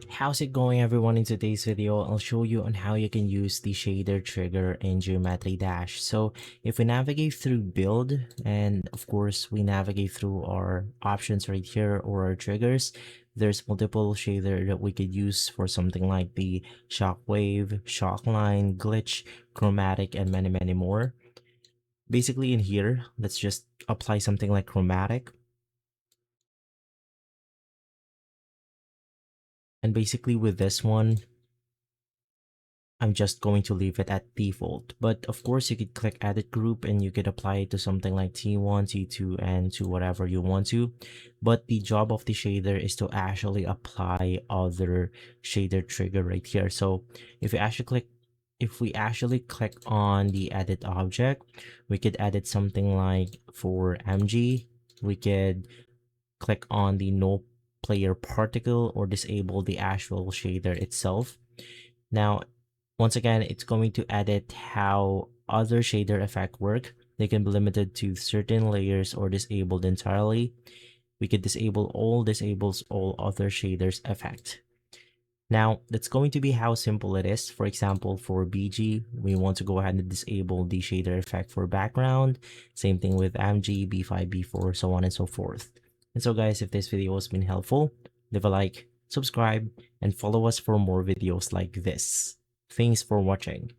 How's it going everyone? In today's video, I'll show you on how you can use the shader trigger in Geometry Dash. So if we navigate through build, and of course we navigate through our options right here or our triggers, there's multiple shader that we could use for something like the shockwave, shockline, glitch, chromatic, and many more. Basically in here, let's just apply something like chromatic. And basically with this one, I'm just going to leave it at default. But of course, you could click edit group and you could apply it to something like T1, T2, and to whatever you want to. But the job of the shader is to actually apply other shader trigger right here. So if we actually click on the edit object, we could edit something like for MG, we could click on the no player particle or disable the actual shader itself. Now, once again, it's going to edit how other shader effect work. They can be limited to certain layers or disabled entirely. We could disable all disables all other shaders effect. Now, that's going to be how simple it is. For example, for BG, we want to go ahead and disable the shader effect for background. Same thing with MG, B5, B4, so on and so forth. And so guys, if this video has been helpful, leave a like, subscribe, and follow us for more videos like this. Thanks for watching.